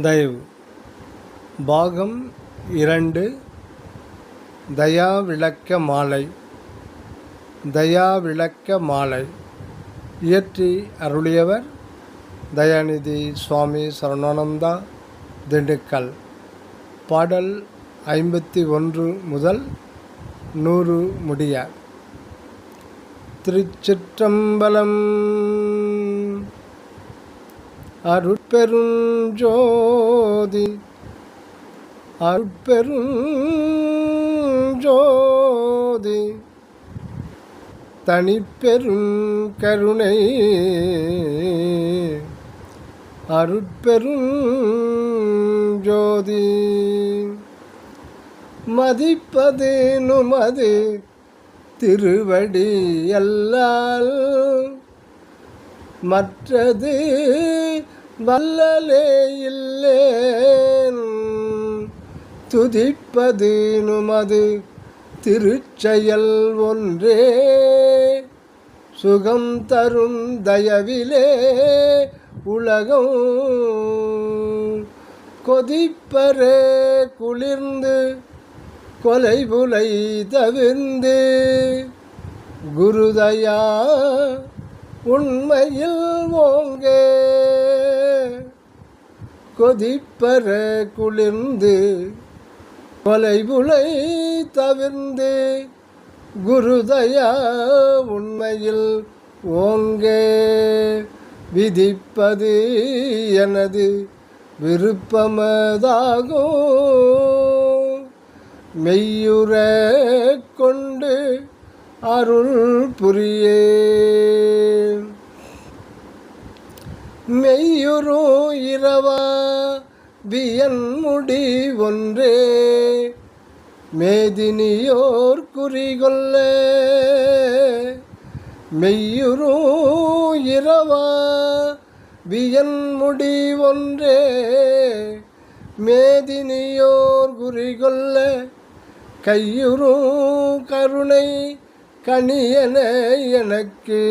தயவு பாகம் 2 தயா விளக்க மாலை. தயா விளக்க மாலை இயற்றி அருளியவர் தயாநிதி சுவாமி சரவணானந்தா, திண்டுக்கல். பாடல் 51 முதல் 100 முடிய. திருச்சிற்றம்பலம். அருட்பெருஞ்சோதி அருட்பெருஞ்சோதி தனிப்பெரும் கருணை அருட்பெருஞ்சோதி மதிப்பது நுமது திருவடி அல்லால் மற்றது வல்லலே இல்லேன். துதிப்பது நுமது திருச்செயல் ஒன்றே சுகம் தரும் தயவிலே உலகம் கொதிப்பரே குளிர்ந்து கொலைபுலை தவிர்ந்து குருதயா உண்மையில் ஓங்கே கொதிப்பர குளிர்ந்து கொலைபுலை தவிர்ந்து குருதயா உண்மையில் ஓங்கே விதிப்பது எனது விருப்பமதாகும். மெய்யுற கொண்டு அருள் புரியே மெய்யுறு இரவா வியன்முடி ஒன்றே மேதினியோர் குறிகொள்ள. மெய்யுறு இரவா வியன்முடி ஒன்றே மேதினியோர் குறிகொள்ள. கையுறு கருணை கனியன எனக்கு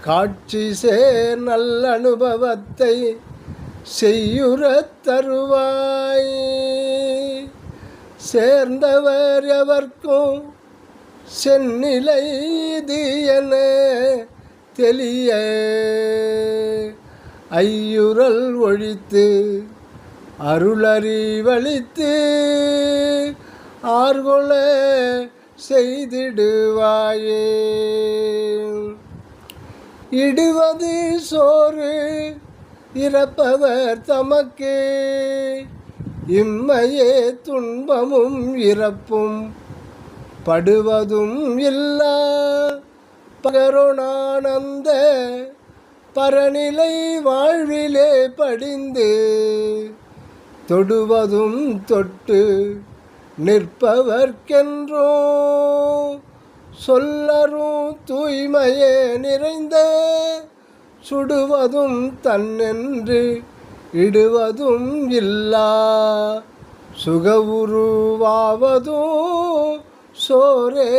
காட்சி சேர் நல்ல அனுபவத்தை செய்யுறத் தருவாய். சேர்ந்தவர் எவர்க்கும் செந்நிலை இது என தெளிய ஐயுறல் ஒழித்து அருளறிவளித்து ஆர்கொள செய்திடுவாயே. இடுவது சோறு இறப்பவர் தமக்கு இம்மையே துன்பமும் இறப்பும் படுவதும் இல்லா பகருணானந்த பரநிலை வாழ்விலே படிந்து தொடுவதும் தொட்டு நிற்பவர்க்கென்றோ சொல்லரும் தூய்மையே நிறைந்த சுடுவதும் தன்னென்று இடுவதும் இல்லா சுகவுருவாவதும் சோரே.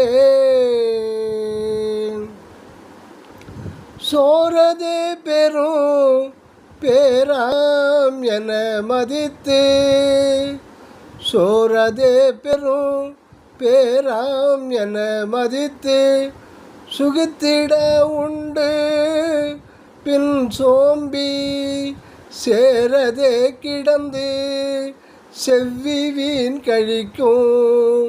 சோரதே பெரும் பேராம் என மதித்து சோரதே பெரும் பேராம் என மதித்து சுகித்திட உண்டு பின் சோம்பி சேரதே கிடந்து செவ்வி வீண் கழிக்கும்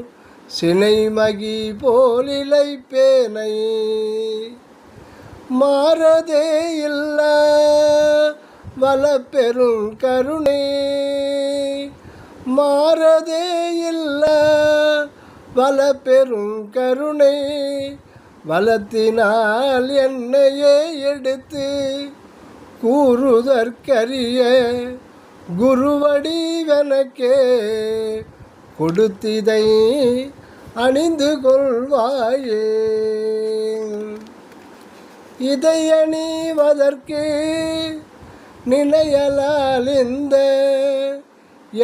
சினைமகி போலிலை பேனை. மாறதே இல்ல வளப்பெரும் கருணை மாறதே இல்ல வளப்பெரும் கருணை. வளத்தினால் என்னையே எடுத்து கூறுதற்கரிய குருவடிவெனக்கே கொடுத்திதை அணிந்து கொள்வாயே. இதை அணிவதற்கு நினையலால் இந்த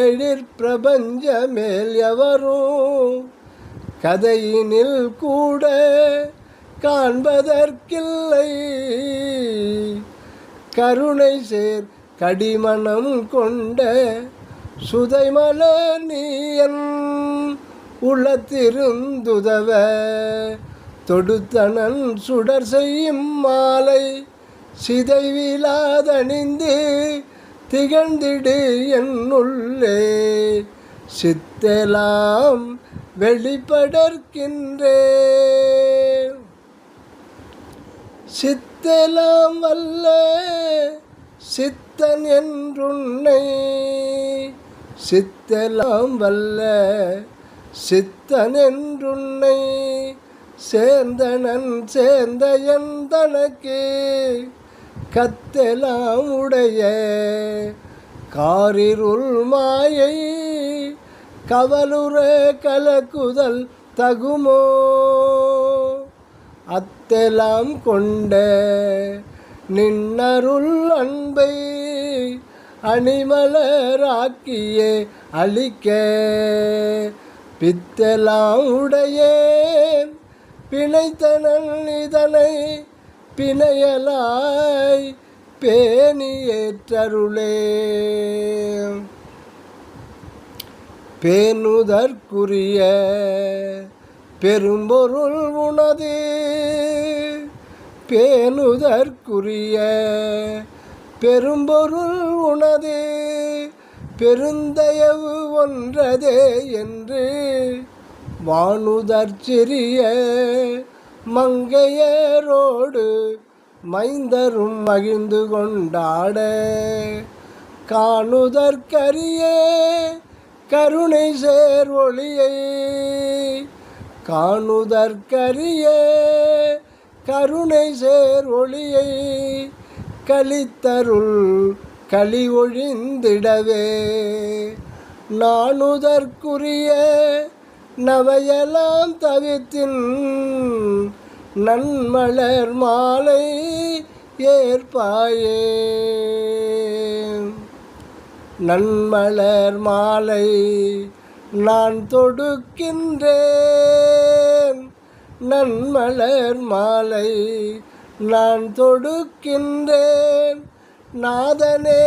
எழிற் பிரபஞ்ச மேல் எவரும் கதையினில் கூட காண்பதற்கில்லை. கருணை சேர் கடிமணம் கொண்ட சுதைமலர் நீயன் உள்ளத்திருந்துதவ தொடுத்தனன் சுடர் செய்யும் மாலை சிதைவிலாதணிந்து திகழ்ந்திடு என்னுள்ளே சித்தெலாம் வெளிப்படற்கின்றே. சித்தெலாம் வல்ல சித்தன் என்றுன்னை சித்தெலாம் வல்ல சித்தன் என்றுன்னை சேர்ந்தனன் சேர்ந்தயன் தனக்கு கத்தெலாம் உடைய காரிருள் மாயை கவலுற கலக்குதல் தகுமோ அத்தெலாம் கொண்ட நின்னருள் அன்பை அணிமலராக்கியே அளிக்க பித்தெலாம் உடையேன் பிணைத்தனன் இதனை பிணையலாய் பேணியேற்றருளே. பேணுதற்குரிய பெரும்பொருள் உனது பேணுதற்குரிய பெரும்பொருள் உனது பெருந்தயவு ஒன்றதே என்று வானுதற்சிறிய மங்கையரோடு மைந்தரும் மகிழ்ந்து கொண்டாட காணுதற்கரிய கருணை சேர் ஒளியை காணுதற்கரிய கருணை சேர் ஒளியை கலித்தருள் களி ஒழிந்திடவே நாணுதற்குரிய நவையெல்லாம் தவித்தின் நன்மலர் மாலை ஏற்பாயே. நன்மலர் மாலை நான் தொடுக்கின்றேன் நன்மலர் மாலை நான் தொடுக்கின்றேன் நாதனே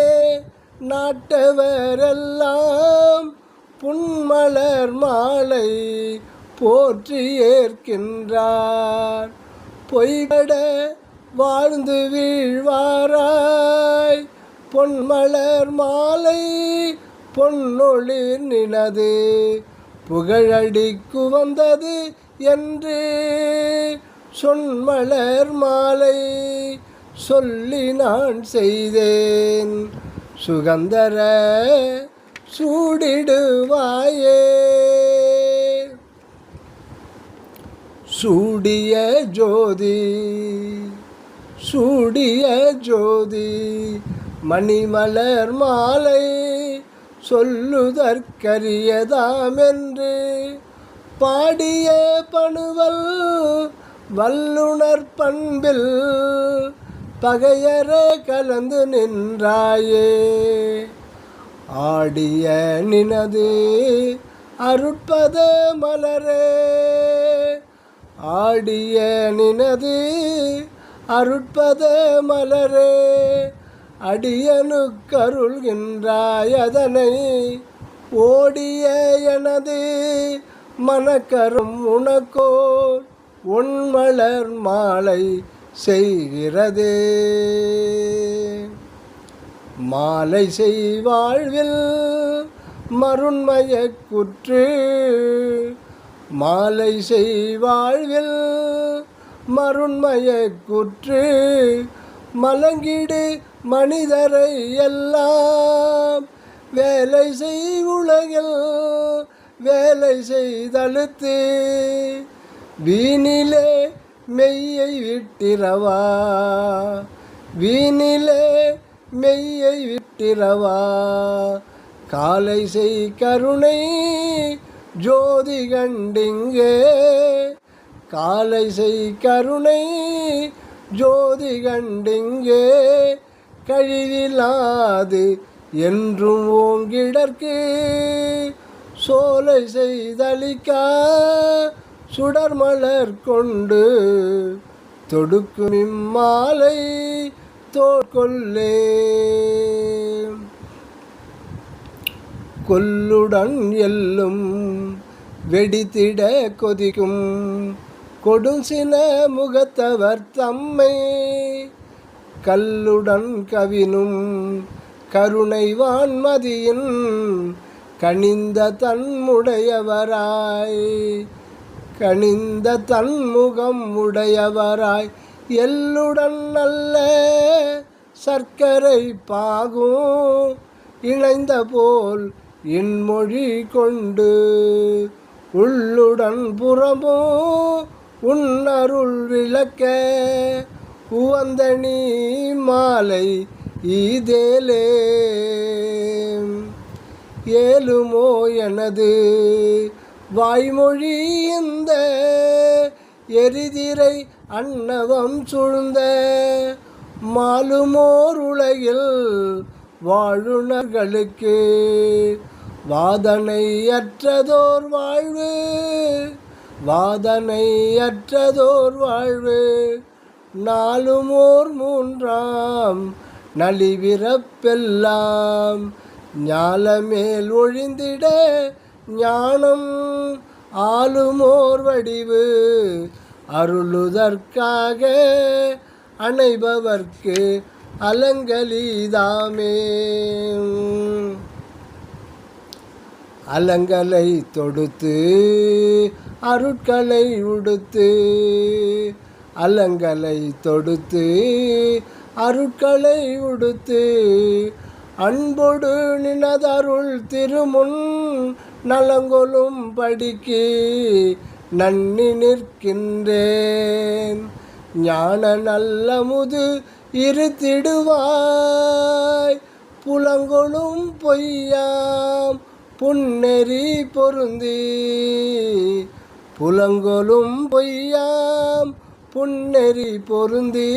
நாட்டவரெல்லாம் புன்மலர் மாலை போற்றி ஏற்கின்றார் பொய்பட வாழ்ந்து வீழ்வாராய் பொன்மலர் மாலை பொன்னொளிர் நினது புகழடிக்கு வந்தது என்று சொன்மலர் மாலை சொல்லி நான் செய்தேன் சுகந்தர சூடிடுவாயே. சூடிய ஜோதி சூடிய ஜோதி மணிமலர் மாலை சொல்லுதற்கரியதாமென்று பாடிய பணுவல் வல்லுணர் பண்பில் பகையற கலந்து நின்றாயே ஆடிய நினது அருட்பத மலரே ஆடிய நினது அருட்பத மலரே அடியனுக்கருள்கின்றாய் அதனை ஓடிய எனது மனக்கரும் உனக்கோ உன்மலர் மாலை செய்கிறதே. மாலை செய்வாழ்வில் மருண்மயக்குற்று மாலை செய்வாழ்வில் மருண்மயக்குற்று மலங்கிடு மனிதரை எல்லாம் வேலை செய் உலகில் வேலை செய்தழுத்து வீணிலே மெய்யை விட்டிரவா வீணிலே மெய்யை விட்டிரவா காலை செய் கருணை ஜோதி கண்டிங்கே காலை செய் கருணை ஜோதி கண்டிங்கே கழிவிலாது என்றும் ஓங்கிடற்கு சோலை செய்தளிக்கா சுடர்மலர் கொண்டு தொடுக்கும் இம்மாலை தோற்கொல்லே. கொல்லுடன் எல்லும் வெடித்திட கொதிக்கும் கொடுசின முகத்தவர் தம்மை கல்லுடன் கவினும் கருணை வான்மதியின் கனிந்த தன்முடையவராய் கனிந்த தன்முகம் உடையவராய் எல்லுடன் நல்ல சர்க்கரை பாகும் இணைந்த போல் இன்மொழி கொண்டு உள்ளுடன் புறமோ உன்னருள் விளக்க உவந்தனி மாலை ஈதேலே. ஏலுமோ எனது வாய்மொழி இந்த எரிதிரை அன்னவம் சூழ்ந்த மாலுமோர் உலகில் வாழுணர்களுக்கு வாதனையற்றதோர் வாழ்வு வாதனையற்றதோர் வாழ்வு நாலுமோர் மூன்றாம் நலிவிறப்பெல்லாம் ஞாலமேல் ஒழிந்திட ஞானம் ஆளுமோர் வடிவு அருளுதற்காக அணைபவர்க்கு அலங்கலிதாமே. அலங்கலை தொடுத்து அருட்களை உடுத்து அலங்கலை தொடுத்து அருட்களை உடுத்து அன்பொடு நினதருள் திருமுன் நலங்கொலும் படிக்கு நன்னி நிற்கின்றேன். ஞான நல்லமுது இருத்திடுவாய் புலங்கொளும் பொய்யாம் புன்னெறி பொருந்தி புலங்கொளும் பொய்யாம் புன்னெறி பொருந்தி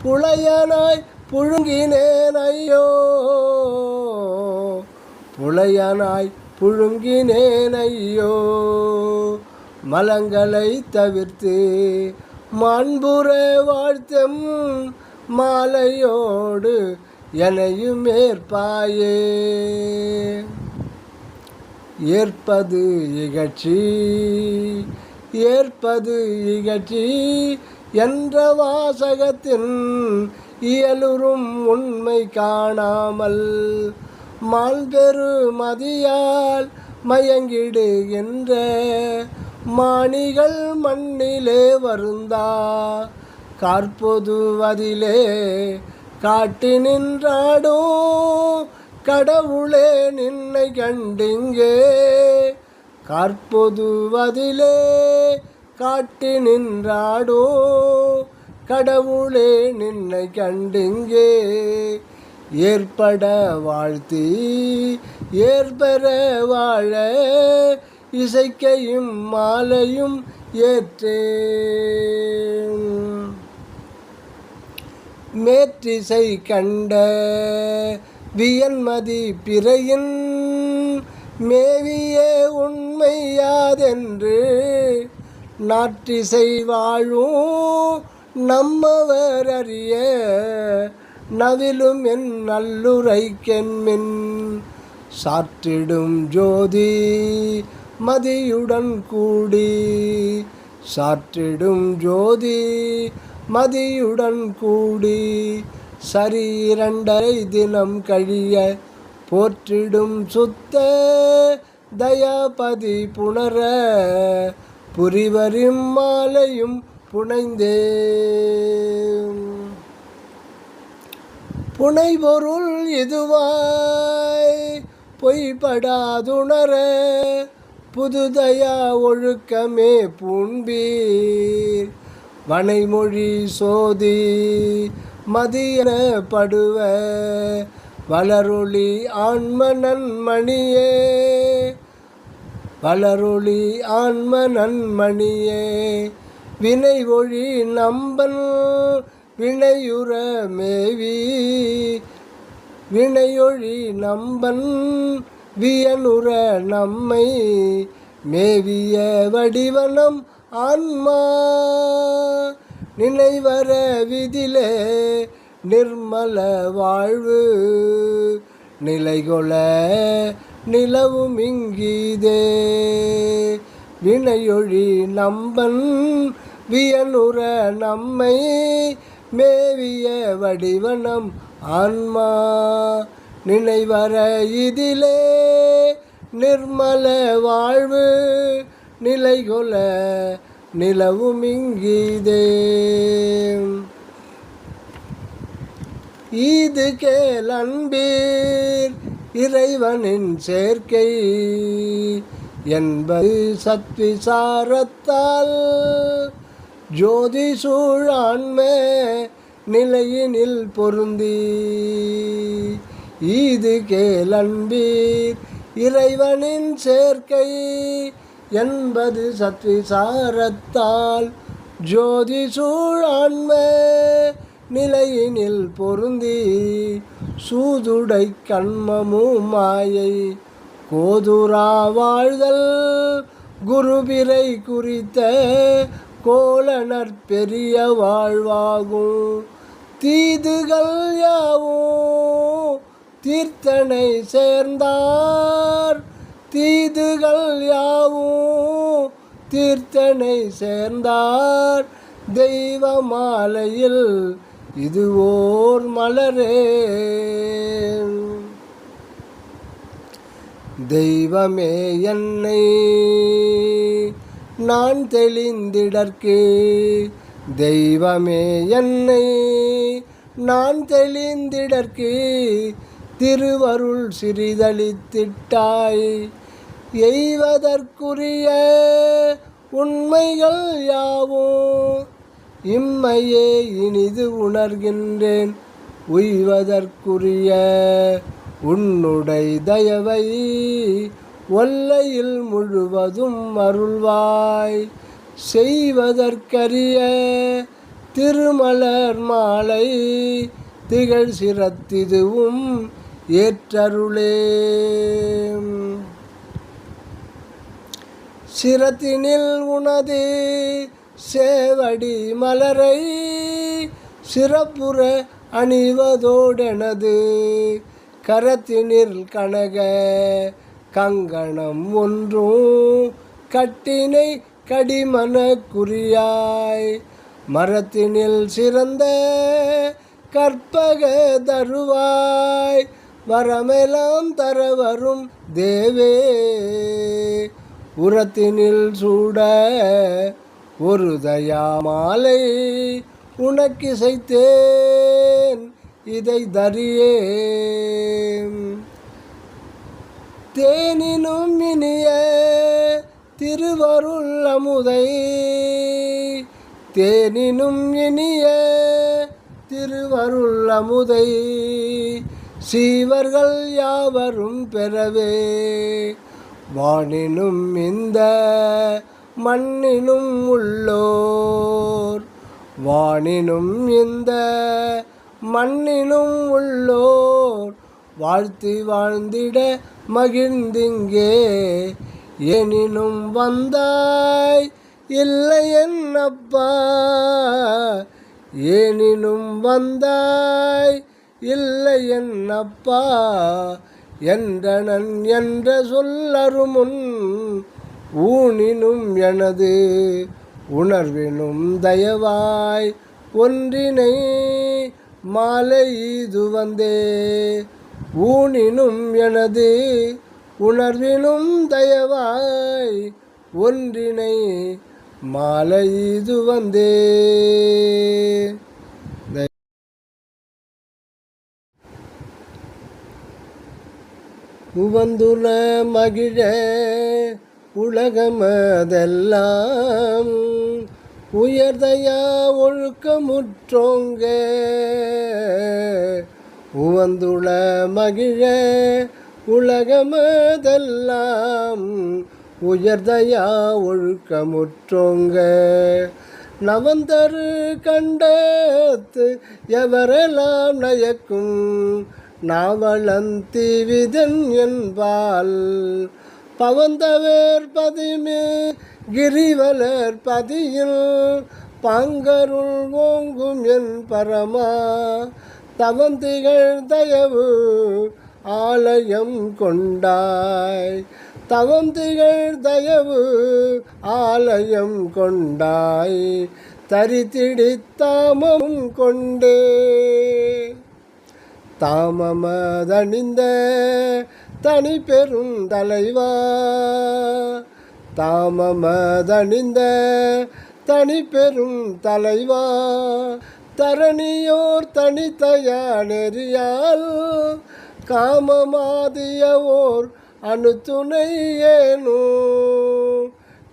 புலையனாய் புழுங்கினேன் ஐயோ புலையனாய் புழுங்கினேன் ஐயோ. மலங்களை தவிர்த்து மாண்புற வாழ்த்தம் மாலையோடு எனையும் ஏற்பாயே. ஏற்பது இகழ்ச்சி ஏற்பது இகழ்ச்சி என்ற வாசகத்தின் இயலுறும் உண்மை காணாமல் மால்பெரு மதியால் மயங்கிடுகின்ற மாணிகள் மண்ணிலே வருந்தா காற்பொதுவதிலே காட்டி நின்றாடோ கடவுளே நின்னை கண்டிங்கே காற்பொதுவதிலே காட்டி நின்றாடோ கடவுளே நின்னை கண்டிங்கே. ஏற்பட வாழ்த்தி ஏற்பெற வாழ இசைக்கையும் மாலையும் ஏற்றேன். மேற்றிசை கண்ட வியன்மதி பிறையின் மேவிய உண்மையாதென்று நாற்றிசை வாழும் நம்மவர் அறிய நவிலும் என் நல்லுரைக்கென்மின் சாற்றிடும் ஜோதி மதியுடன் கூடி சாற்றிடும் ஜோதி மதியுடன் கூடி சரீரண்டரை தினம் கழிய போற்றிடும் சுத்த தயாபதி புணர புரிவரிம் மாலையும் புனைந்தே. புனைபொருள் இதுவாய் பொய்படாதுணர புதுதயா ஒழுக்கமே பூண்பீர் வனைமொழி சோதி மதியன படுவ வளரொளி ஆன்ம நன்மணியே வளரொளி ஆன்ம நன்மணியே. வினை ஒழி நம்பன் வினையுற மேவி வினையொழி நம்பன் வியனுற நம்மை மேவிய வடிவனம் ஆன்மா நினைவர விதிலே நிர்மல வாழ்வு நிலைகொள நிலவும் இங்கீதே. வினையொழி நம்பன் வியனுற நம்மை மேவிய வடிவனம் ஆன்மா நினைவர இதிலே நிர்மல வாழ்வு நிலைகொள நிலவும் இங்கீதே. இது கேள் அன்பீர் இறைவனின் சேர்க்கை என்பது சத்விசாரத்தால் ஜோதி சூழான்ம நிலையினில் பொருந்தி. இது கேள் அன்பீர் இறைவனின் சேர்க்கை என்பது சத்விசாரத்தால் ஜோதி சூழான்ம நிலையினில் பொருந்தி. சூதுடை கண்மமும் மாயை கோதுரா வாழ்தல் குருபிரை குறித்த கோலனர் பெரிய வாழ்வாகும். தீதுகள் யாவும் தீர்த்தனை சேர்ந்தார் தீதுகள் யாவும் தீர்த்தனை சேர்ந்தார் தெய்வ மாலையில் இது ஓர் மலரே. தெய்வமே என்னை நான் தெளிந்திடற்கு தெய்வமே என்னை நான் தெளிந்திடற்கு திருவருள் சிறிதளித்திட்டாய். எய்வதற்குரிய உண்மைகள் யாவும் இம்மையே இனிது உணர்கின்றேன். உய்வதற்குரிய உன்னுடை தயவை ஒல்லையில் முழுவதும் அருள்வாய். செய்வதற்கரிய திருமலர் மாலை திகழ் சிரத்திதுவும் ஏற்றருளே. சிரத்தினில் உனது சேவடி மலரை சிறப்புற அணிவதோடெனது கரத்தினில் கனக கங்கணம் ஒன்றும் கட்டினை கடிமன குறியாய். மரத்தினில் சிறந்த கற்பக தருவாய் வரமெல்லாம் தரவரும் தேவே. உரத்தினில் சூட ஒரு தயா மாலை உனக்கிசைத்தேன் இதை தரியே. தேனினும் இனிய திருவருள் அமுதை தேனினும் இனிய திருவருள் அமுதை சீவர்கள் யாவரும் பெறவே. வானினும் இந்த மண்ணினும் உள்ளோர் வானினும் இந்த மண்ணினும் உள்ளோர் வாழ்த்தி வாழ்ந்திட மகிழ்ந்திங்கே. எனினும் வந்தாய் இல்லை என்னப்பா எனினும் வந்தாய் இல்லை என்னப்பா என்றனன் என்ற சொல்லருமுன் ஊனினும் எனது உணர்வினும் தயவாய் ஒன்றினை மாலை இது வந்தே. ஊனினும் எனது உணர்வினும் தயவாய் ஒன்றினை மாலை இது வந்தே. உவந்துல மகிழ உலகமதெல்லாம் உயர்தயா ஒழுக்கமுற்றோங்க. உவந்துள மகிழ உலகமதெல்லாம் உயர்தயா ஒழுக்கமுற்றோங்க. நவந்தரு கண்டத்து எவரெல்லாம் நயக்கும் நாவலந்திவிதன் என்பால் பவந்தவேர் பதிமே கிரிவலர் பதியில் பாங்கருள் ஓங்கும் என் பரமா. தவந்திகள் தயவு ஆலயம் கொண்டாய். தவந்திகள் தயவு ஆலயம் கொண்டாய். தரித்திடி தாமம் கொண்டே. தாமமதணிந்த தனி பெரும் தலைவா. தாமமதணிந்த தனி பெரும் தலைவா. தரணியோர் தனித்தயா நெறியால் காமமாதியவோர் அணுத்துணை ஏனோ.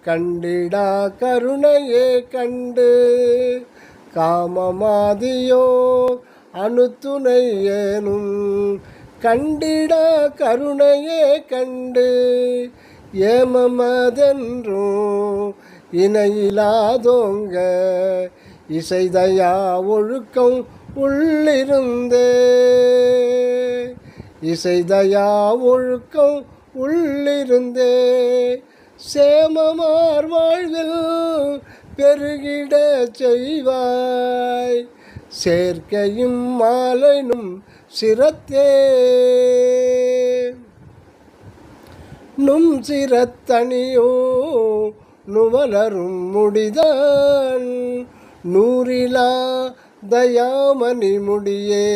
கண்டிடா கருணையே கண்டு காமமாதியோ அணுத்துணை ஏனும். கண்டிடா கருணையே கண்டு ஏமமதென்றும் இணையிலாதோங்க. இசைதயா ஒழுக்கம் உள்ளிருந்தே. இசைதயா ஒழுக்கம் உள்ளிருந்தே. சேமமார் வாழ்வில் பெருகிட செய்வாய். சேர்க்கையும் மாலைனும் சிரத்தே. நும் சிரத்தணியோ நுவலரும் முடிதான். நூறிலா தயாமணி முடியே.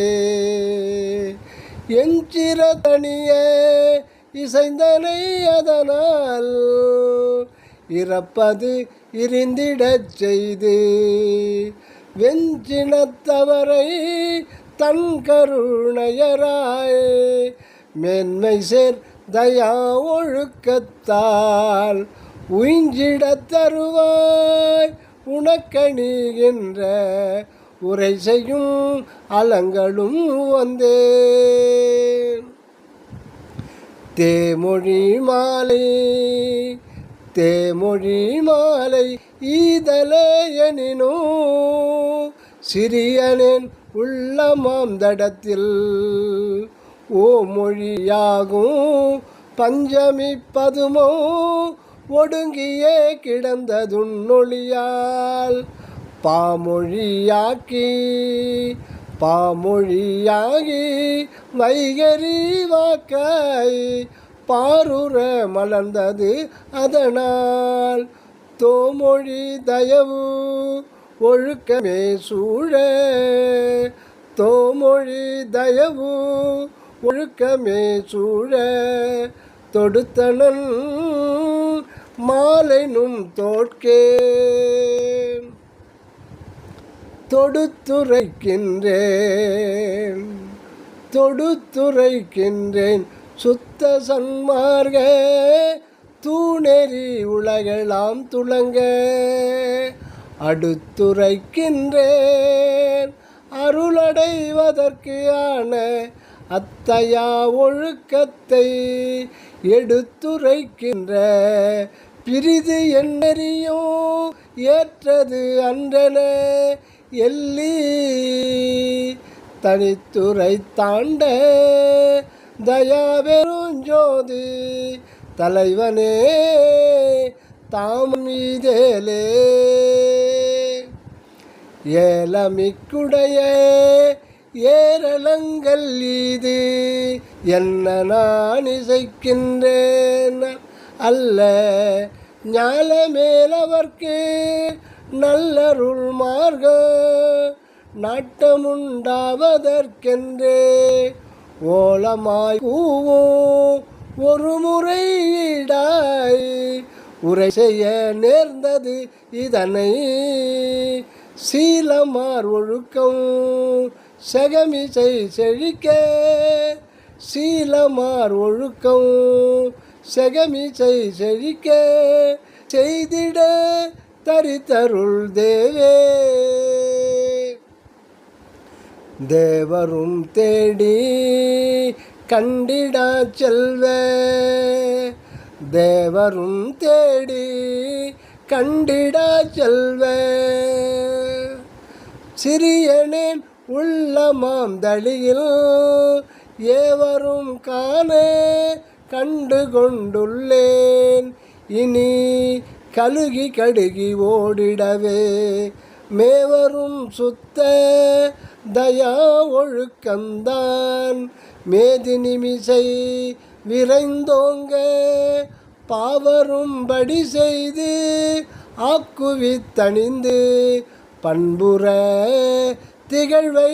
எஞ்சிரத்தணியே இசைந்தனை அதனால் இறப்பது இருந்திடச் செய்து. வெஞ்சினத்தவரை தன் கருணையராய் மேன்மை சேர் தயா ஒழுக்கத்தால் உயிஞ்சிடத் தருவாய். உனக்கணிகின்ற உரை செய்யும் அலங்களும் வந்தே. தேமொழி மாலை தேமொழி மாலை ஈதலையனினோ. சிறியனேன் உள்ளமாம் தடத்தில் ஓ மொழியாகும் பஞ்சமி பதுமோ. ஒடுங்கியே கிடந்ததுன்னொழியால் பாமொழியாக்கி பாமொழியாகி வைகரி வாக்காய் பாருற மலர்ந்தது அதனால். தோமொழி தயவு ஒழுக்கமே சூழ. தோமொழி தயவு ஒழுக்கமே சூழ. தொடுத்தனன் மாலைனும் தோட்கே. தொடுத்துரைக்கின்றேன் தொடுத்துரைக்கின்றேன் சுத்த சன்மார்க தூணெறி உலகெல்லாம் துளங்க. அடுத்துரைக்கின்றேன் அருளடைவதற்கு ஆன அத்தையா ஒழுக்கத்தை. எடுத்துரைக்கின்ற பிரிது எண்ணறியோ ஏற்றது அன்றன எல்லி. தனித்துறை தாண்ட தயாபெருஞ்சோதி தலைவனே தாமீதேலே. ஏலமிக்குடைய ஏரலங்கள் இது என்ன நான் இசைக்கின்றேன் அல்ல. ஞாலமேலவர்க்கு நல்லருள் மார்க நாட்டமுண்டாவதற்கென்றே. ஓலமாய் கூவும் ஒரு முறையீடாய் உரை செய்ய நேர்ந்தது இதனை. சீலமார் ஒழுக்கம் செகமிசை செழிக்க. சீலமார் ஒழுக்கம் செகமிசை செழிக்க செய்திட தரித்தருள் தேவே. தேவரும் தேடி கண்டிடா செல்வ. தேவரும் தேடி கண்டிடா செல்வ. சிறியனேன் உள்ளமாம் தளியில் ஏவரும் காண கண்டு கொண்டுள்ளேன். இனி கழுகி கடுகி ஓடிடவே மேவரும் சுத்த தயா ஒழுக்கந்தான் மேதி நிமிசை விரைந்தோங்க பாவரும்படி செய்து ஆக்குவித்தணிந்து பண்புற திகழ்வை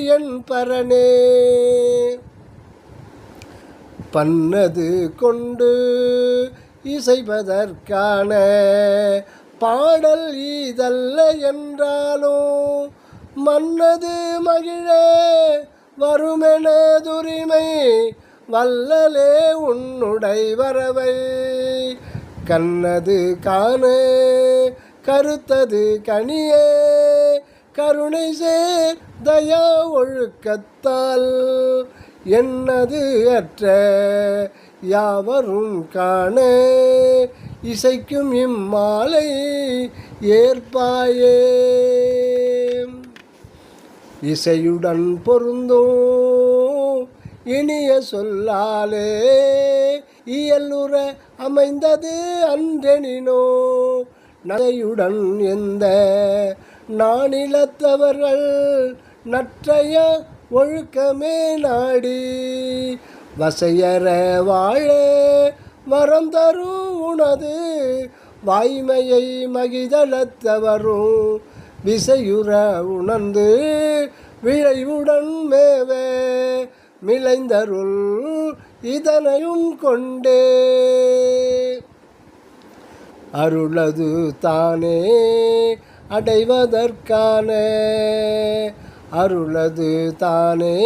என் பரனே. பன்னது கொண்டு இசைப்பதற்கான பாடல் ஈதல்ல என்றாலும் மன்னது மகிழ வருமெனதுரிமை வல்லலே உன்னுடை வரவை கண்ணது காண கருத்தது கனியே கருணை சேர் தயா ஒழுக்கத்தால் என்னது அற்ற யாவரும் காண இசைக்கும் இம்மாலை ஏற்பாயே. இசையுடன் பொருந்தும் இனிய சொல்லாலே இயலுற அமைந்தது அன்றெனினோ நகையுடன் எந்த நானிலத்தவர்கள் நற்றைய ஒழுக்கமே நாடி வசையற வாழ வரம் தரும் உனது வாய்மையை மகிதளத்தவரும் விசையுற உணர்ந்து விழைவுடன் மேவ மிளைந்தருள் இதனையும் கொண்டே அருளது தானே அடைவதற்கான அருளது தானே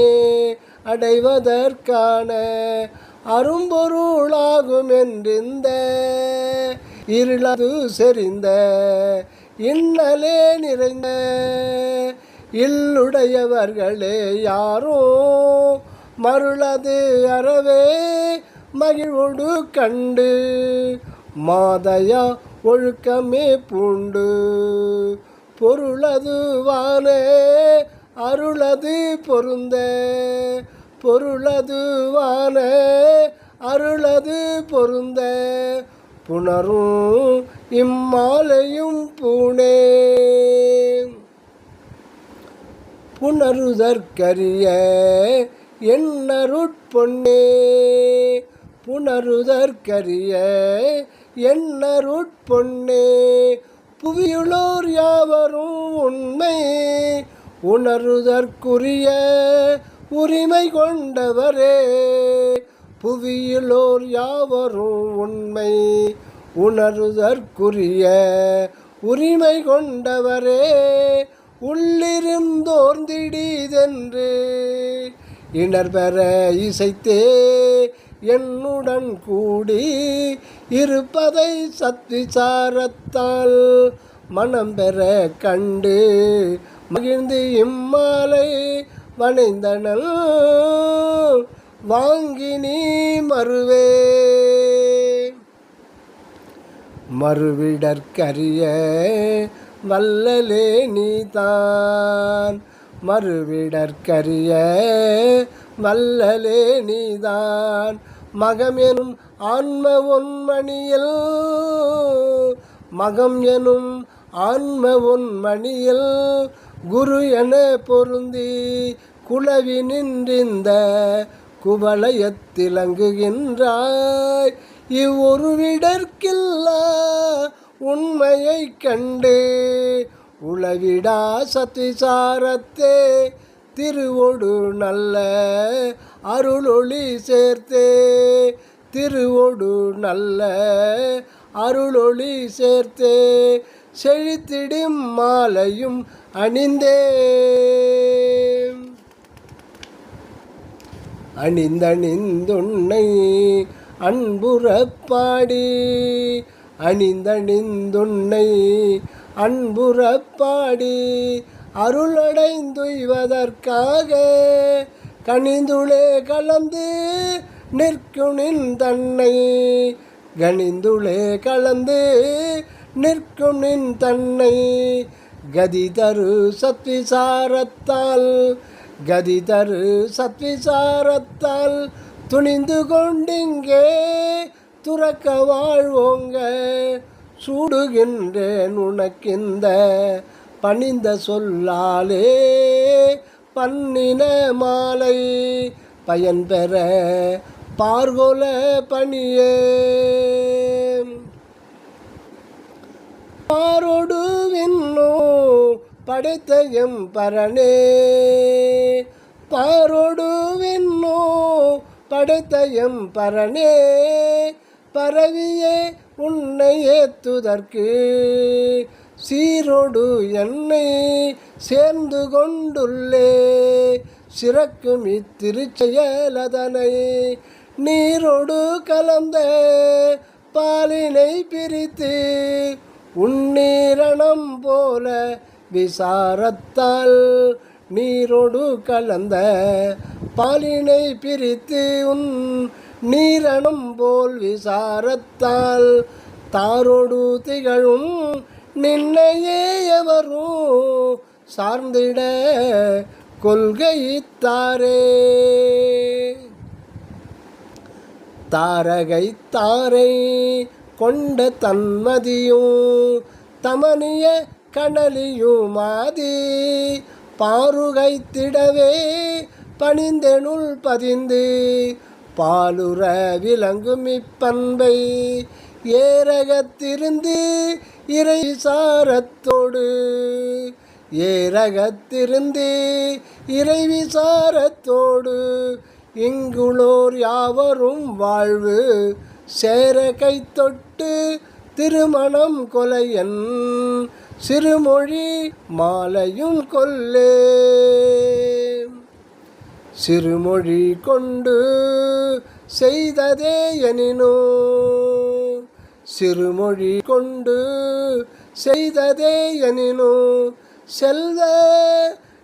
அடைவதற்கான அரும்பொருளாகும் என்றிந்த இருளது செறிந்த இன்னலே நிறைந்த இல்லுடையவர்களே யாரோ மருளது அறவே மகிழ்வோடு கண்டு மாதயா ஒழுக்கமே பூண்டு பொருளதுவான அருளது பொருந்த பொருளதுவான அருளது பொருந்த புணரும் இம்மாலையும் பூனே. புணருதற்கரிய என்னருட்பொன்னே புணருதற்கரிய என்னருட்பொன்னே புவியுளோர் யாவரும் உண்மை உணருதற்குரிய உரிமை கொண்டவரே புவியுளோர் யாவரும் உண்மை உணருதற்குரிய உரிமை கொண்டவரே உள்ளிருந்தோர்ந்திடீதென்று இணர்பெற இசைத்தே என்னுடன் கூடி இருப்பதை சத்விசாரத்தால் மனம் பெற கண்டு மகிழ்ந்து இம்மாலை வணைந்தனல் வாங்கி நீ மறுவே. மறுவிடற்கரிய வல்லலே நீதான் மறுவிடற்கரிய வல்லலே நீதான் மகம் எனும் ஆன்ம ஒன்மணியில் மகம் எனும் ஆன்ம ஒன்மணியில் குரு என பொருந்தி குலவி நின்றிந்த குவலயத்திலங்குகின்றாய் இவ்வொருவிடற்கில்லா உண்மையை கண்டு உளவிடா சத்விசாரத்தே திருவொடு நல்ல அருளொளி சேர்த்தே திருவொடு நல்ல அருளொளி சேர்த்தே செழித்திடும் மாலையும் அணிந்தே அணிந்தணிந்துன்னை அன்புறப்பாடி அணிந்தணிந்துன்னை அன்புறப்பாடி அருளடைந்துய்வதற்காக கனிந்துளே கலந்து நிற்குனின் தன்னை கனிந்துளே கலந்து நிற்குனின் தன்னை கதி தரு சத்விசாரத்தால் கதி தரு சத்விசாரத்தால் துணிந்து கொண்டிங்கே துறக்க வாழ்வோங்க சூடுகின்றேன் உனக்கிந்த பணிந்த சொல்லாலே பண்ணின மாலை பயன்பெற பார்கொல பணியே பாரோடு விண்ணோ படைத்த எம் பரனே பாரோடு விண்ணோ படைத்த எம் பரனே பரவியே உன்னை ஏத்துதற்கு சீரோடு என்னை சேர்ந்து கொண்டுள்ளே சிறக்கும் இத்திருச்செயலதனை நீரோடு கலந்த பாலினை பிரித்து உன்னீரணம் போல விசாரத்தால் நீரோடு கலந்த பாலினை பிரித்து உன் நீரணம் போல் விசாரத்தால் தாரோடு திகழும் நின்னையே எவரும் சார்ந்திட கொள்கைத்தாரே தாரகை தாரை கொண்ட தன்மதியும் தமனிய கணலியுமாதி பாருகைத்திடவே பணிந்தெனுள் பதிந்து பாலுற விளங்கும் இப்பண்பை ஏரகத்திருந்து இறை சாரத்தோடு ஏரகத்திருந்து இறை விசாரத்தோடு இங்குளோர் யாவரும் வாழ்வு சேர கை தொட்டு திருமணம் கொலையன் சிறுமொழி மாலையும் கொல்லே சிறுமொழி கொண்டு செய்ததே எனினோ சிறுமொழி கொண்டு செய்ததே எனினோ செல்வ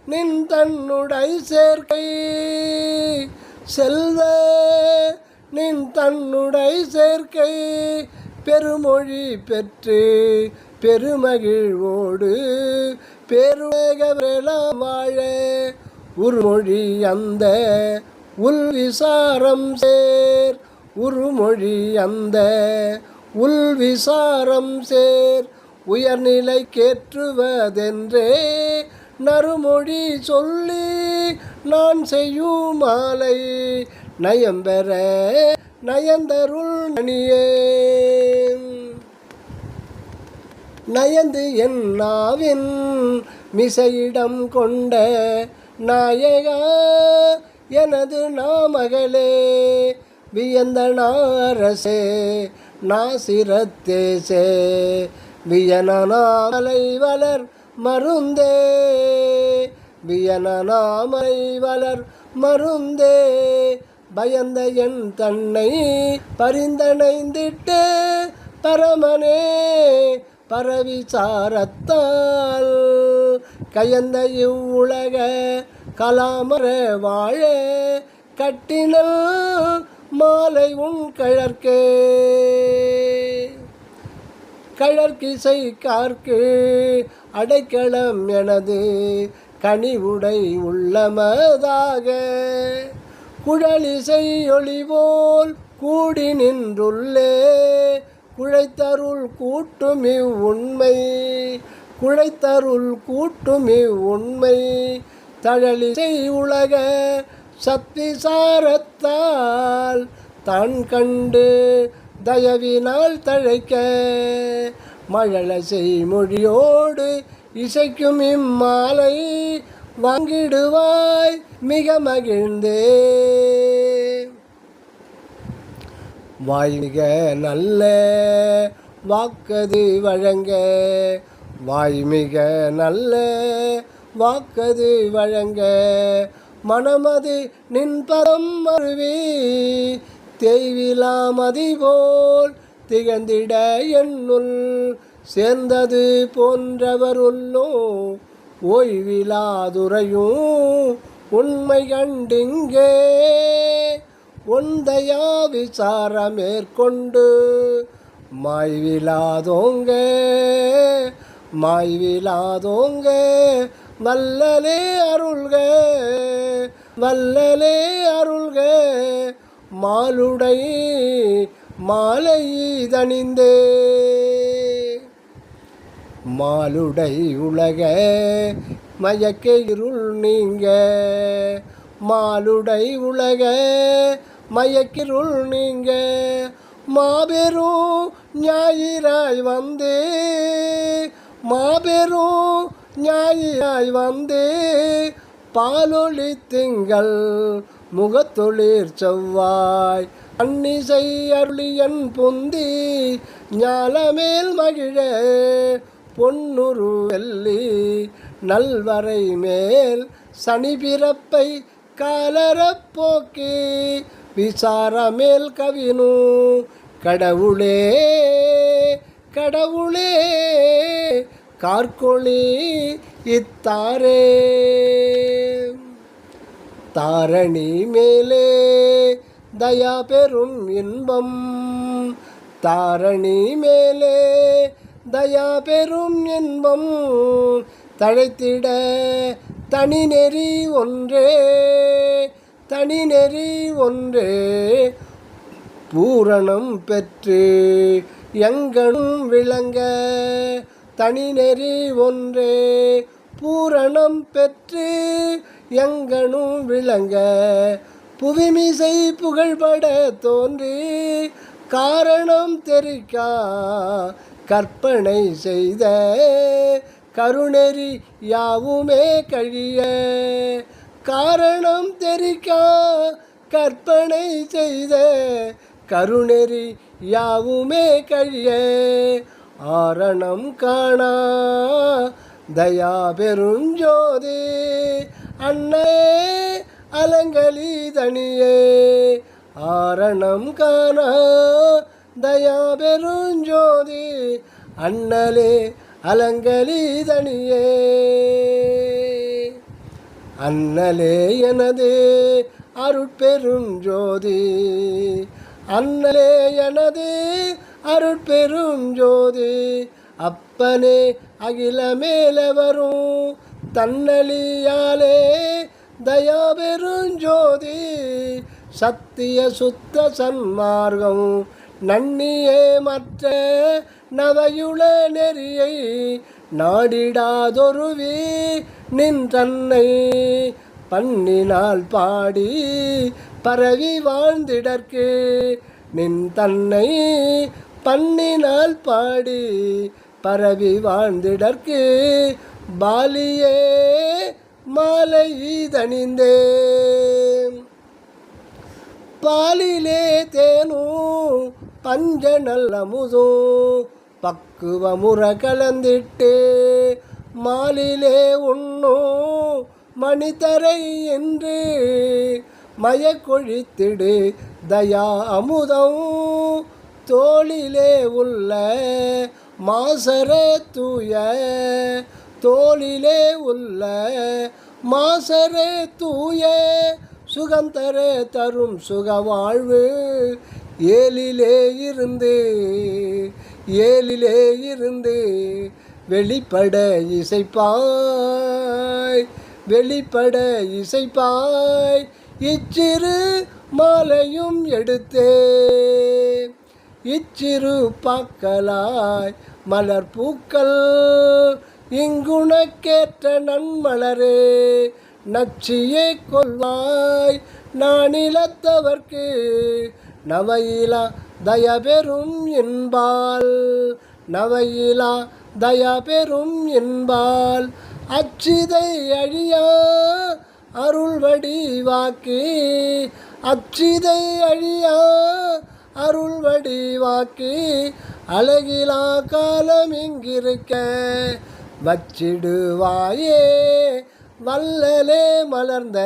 நின் தன்னுடை சேர்க்கை செல்வ நின் தன்னுடை சேர்க்கை பெருமொழி பெற்று பெருமகிழ்வோடு பெருவேகவெல்லாம் வாழ உருமொழி அந்த உள் விசாரம் சேர் உருமொழி அந்த உள் விசாரம் சேர் உயர்நிலை கேற்றுவதென்றே நறுமொழி சொல்லி நான் செய்யும் மாலை நயம்பெற நயந்தருள் நனியே நயந்து என் நாவின் மிசையிடம் கொண்ட நாயகா எனது நாமகளே வியந்த நாரசே நாசிரத்தேசே வியனநாமலை வளர் மருந்தே வியனநாமலை வளர் மருந்தே பயந்த என் தன்னை பரிந்தணைந்திட்டு பரமனே பரவிசாரத்தால் கயந்த இவ்வுலக கலாமர வாழ கட்டினல் மாலை உன் கழற்கே கழற்கிசை கார்க்கு அடைக்கலம் எனது கனிவுடை உள்ளமதாக குழலிசை ஒளிபோல் கூடி நின்றுள்ளே குழைத்தருள் கூட்டுமிவ் உண்மை குழைத்தருள் கூட்டுமிவ் உண்மை தழலிசை உலக சத்திசாரத்தால் தான் கண்டு தயவினால் தழைக்க மழலசை மொழியோடு இசைக்கும் இம்மாலை வாங்கிடுவாய் மிக மகிழ்ந்தே வாய் மிக நல்ல வாக்கது வழங்க வாய் மிக நல்ல வாக்கது வழங்க மனமது நின்பரம் அருவி தேய்விலாமதி போல் திகழ்ந்திட என்னுள் சேர்ந்தது போன்றவருள்ளோ ஓய்விலாதுரையும் உண்மை கண்டிங்கே ஒந்தையா விசார மேற்கொண்டு மாய்விலாதோங்க மாய்விலாதோங்க வல்லலே அருள்க வல்லலே அருள்க மாலுடை மாலை தணிந்தே மாலுடை உலக மயக்க இருள் நீங்க, மாலுடை உலக மயக்கிருள் நீங்க, மாபெரும் ஞாயிறாய் வந்தே, மாபெரும் ஞாயிறாய் வந்தே, பாலொளி திங்கள் முகத்தொளிர் செவ்வாய், அன்னிசை அருளியன் பொந்தி ஞாலமேல் மகிழ, பொன்னுரு வெள்ளி நல்வரை மேல் சனி பிறப்பை காலரப் போக்கி, விசாரமேல் கவினு கடவுளே கடவுளே, கார்கொளி இத்தாரே. தாரணி மேலே தயா பெரும் இன்பம், தாரணி மேலே தயா பெரும் இன்பம், தழைத்திட தனி நெறி ஒன்றே, தனி நெறி ஒன்றே, பூரணம் பெற்று எங்கனும் விளங்க, தனி நெறி ஒன்றே, பூரணம் பெற்று எங்கனும் விளங்க, புவிமிசை புகழ்பட தோன்றி காரணம் தெரிக்கா கற்பனை செய்த, கருணெறி யாவுமே கழிய, காரணம் தெரிக்கா கற்பனை செய்த, கருணெறி யாவுமே கழிய, ஆரணம் காணா தயா பெருஞ்சோதி, அன்னை அலங்கலி தனியே, ஆரணம் காணா தயா பெருஞ்சோதி, அண்ணலே அலங்கலி தனியே. அண்ணலே எனது அருட்பெரும் ஜோதி, அண்ணலே எனது அருட்பெரும் ஜோதி, அப்பனே அகில மேலே வரும் தன்னலியாலே தயா பெருஞ்சோதி, சத்திய சுத்த சன்மார்க்கம் நன்னியே மற்ற நவையுள நெறியை நாடிடாதொருவி நின் தன்னை, பண்ணினால் பாடி பரவி வாழ்ந்திடற்கு நின் தன்னை, பண்ணினால் பாடி பரவி வாழ்ந்திடற்கு, பாலியே மாலை தணிந்தே, பாலிலே தேனும் பஞ்ச நல்ல அமுதும் பக்குவமுற கலந்திட்டு, மாலிலே உண்ணும் மணித்தரை என்று மயக்கொழித்திடு தயா அமுதம், தோளிலே உள்ள மாசர தூய, தோளிலே உள்ள மாசர தூய, சுகந்தர தரும் சுக வாழ்வு, ஏலிலே இருந்து ஏலிலே இருந்து வெளிப்பட இசைப்பாய், வெளிப்பட இசைப்பாய், இச்சிறு மாலையும் எடுத்தே, இச்சிறு பாக்கலாய் மலர் பூக்கள், இங்குணக்கேற்ற நன்மலரே நச்சியை கொள்வாய், நானிலத்தவர்க்கு நவையிலா தயபெரும் என்பால், நவையிலா தயபெரும் என்பால், அச்சிதை அழியா அருள்வடி வாக்கி, அச்சிதை அழியா அருள்வடி வாக்கி, அழகிலா காலம் இங்கிருக்க வச்சிடுவாயே, வல்லலே மலர்ந்த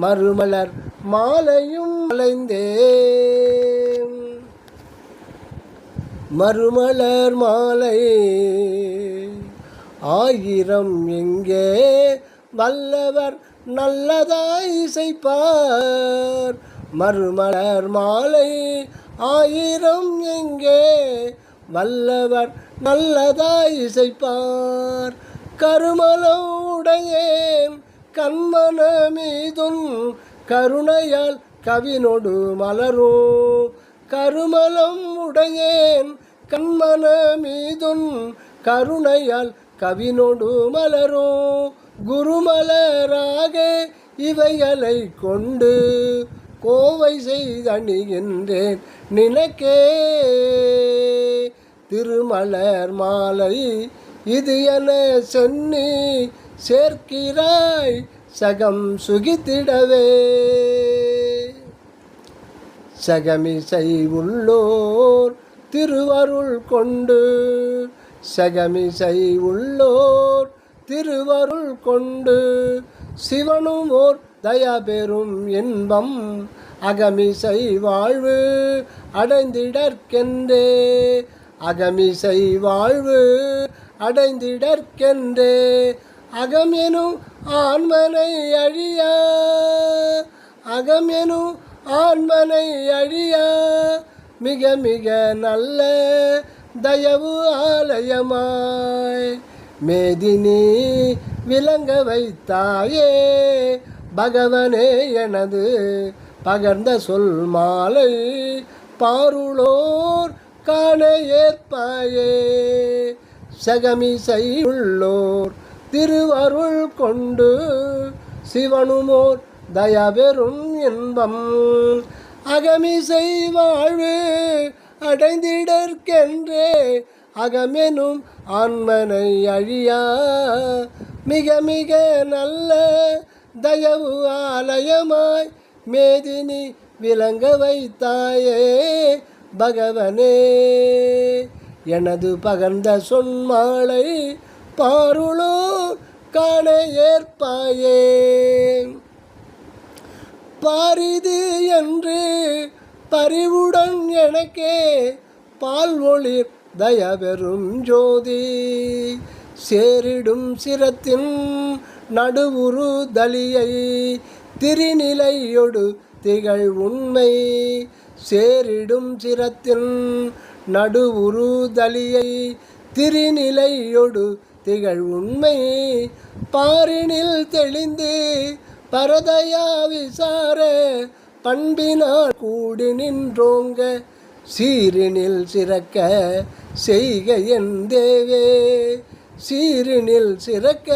மறுமலர் மாலையும் அலைந்தே, மறுமலர் மாலை ஆயிரம் எங்கே வல்லவர் நல்லதாய் இசைப்பார், மறுமலர் மாலை ஆயிரம் எங்கே வல்லவர் நல்லதாய் இசைப்பார், கருமலம் உடையேன் கண்மன மீதும் கருணையால் கவினொடு மலரும், கருமலம் உடையேன் கண்மன மீதும் கருணையால் கவினொடு மலரும் குருமலராக இவைகளை கொண்டு கோவை செய்தணிகின்றேன் நினக்கே. திருமலர் மாலை இது என சென்னி சேர்க்கிறாய் சகம் சுகித்திடவே. சகமிசை உள்ளோர் திருவருள் கொண்டு சகமிசை உள்ளோர் திருவருள் கொண்டு சிவனும் ஓர் தயபெறும் இன்பம் அகமிசை வாழ்வு அடைந்திடற்கென்றே. அகமிசை வாழ்வு அடைந்திடற்கென்றே. அகம் எனும் ஆன்மனை அழியா அகம் எனும் ஆன்மனை அழியா மிக மிக நல்ல தயவு ஆலயமாய் மேதினி விளங்க வைத்தாயே. பகவனே எனது பகர்ந்த சொல் மாலை பாருளோர் காண ஏற்பாயே. சகமிசை உள்ளோர் திருவருள் கொண்டு சிவனுமோர் தயபெறும் இன்பம் அகமிசை வாழ்வு அடைந்திடற்கென்றே. அகமெனும் ஆன்மனை அழியா மிக மிக நல்ல தயவு ஆலயமாய் மேதினி விளங்க வைத்தாயே. பகவனே எனது பகர்ந்த சொன்மாலை பாருளோர் காண ஏற்பாயே. பாரிது என்று பரிவுடன் எனக்கே பால் ஒளிர் தயபெறும் ஜோதி சேரிடும் சிரத்தின் நடுவுரு தலியை திருநிலையொடு திகழ் உண்மை. சேரிடும் சிரத்தின் நடுவுரு தலியை திருநிலையொடு திகழ் உண்மை. பாரினில் தெளிந்து பரதயா விசார பண்பினால் கூடி நின்றோங்க சீரினில் சிறக்க செய்க என் தேவே. சீரினில் சிறக்க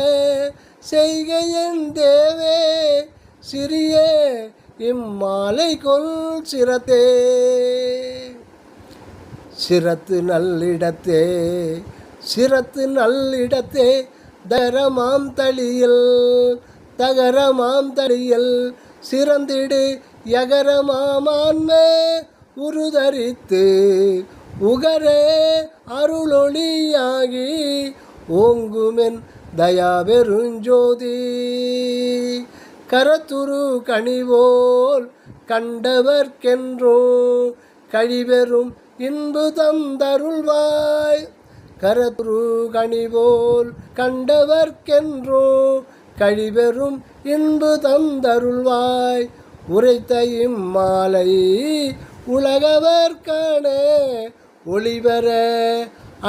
செய்க என் தேவே. சிறிய இம்மாலை கொல் சிரத்தே. சிரத்து நல்லிடத்தே சிரத்து நல்லிடத்தே தரமாம் தளியில் தகரமாம் தளியில் சிறந்திடு யகரமான்ம உருதரித்து உகரே அருளொளியாகி ஓங்குமென் தயாபெருஞ்சோதி. கரத்துரு கனிவோல் கண்டவர்க்கென்றோ கழிபெறும் இன்பு தந்தருள்வாய். கரத்துரு கனிவோல் கண்டவர்க்கென்றோ கழிபெறும் இன்பு தந்தருள்வாய். உரைத்த இம்மாலை உலகவர் காண ஒளிபெற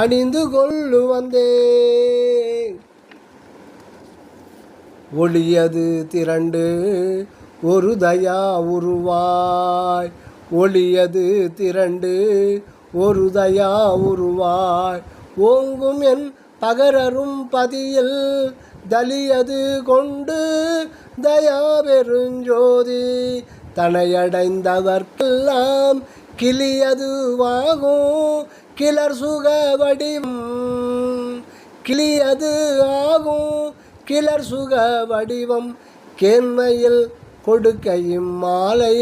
அணிந்து கொள்ளு வந்தேன். ஒளியது திரண்டு ஒரு தயா உருவாய். ஒளியது திரண்டு ஒரு தயா உருவாய். ஓங்கும் என் பகரரும் பதியில் தலியது கொண்டு தயாபெருஞ்சோதி. தனையடைந்தவர்க்கெல்லாம் கிளியதுவாகும் கிளர் சுக வடிவம். கிளியது ஆகும் கிளர் சுக வடிவம். கேண்மையில் கொடுக்கையும் மாலை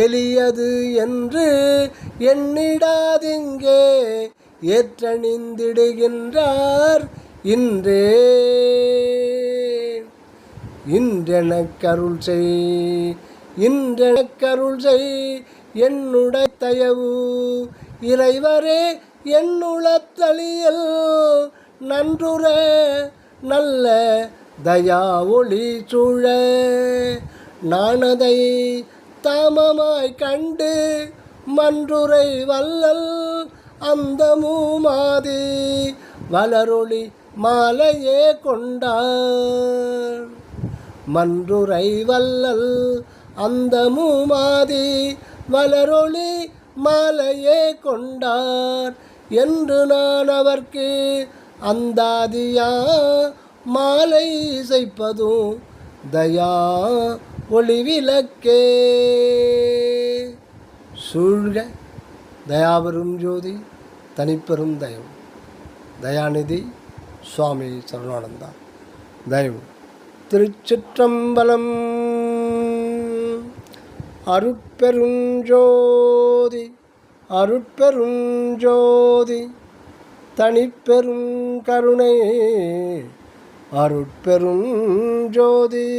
எளியது என்று எண்ணிடாதிங்கே ஏற்றணிந்திடுகின்றார் இன்றே. இன்றெனக்கருள் செய் இன்றெனக்கருள் செய் என்னுடைய தயவு இறைவரே என்னுளத்தளியல் நன்றுற நல்ல தயா ஒளி சூழ. நானதை தாமமாய் கண்டு மன்றுரை வல்லல் அந்த மூமாதி வளரொளி மாலையே கொண்டார். மன்றுரை வல்லல் அந்த மூமாதி வளரொளி மாலையே கொண்டார் என்று நான் அவர்க்கு அந்தாதியா மாலை இசைப்பதும் தயா ஒளிவிளக்கே. சூழ்க தயாபெரும் ஜோதி தனிப்பெரும் தயவு. தயாநிதி சுவாமி சரணானந்தா. தயவு. திருச்சிற்றம்பலம். அருட்பெருஞ்சோதி அருட்பெருஞ்சோதி தனிப்பெரும் கருணை அருட்பெருஞ்சோதி.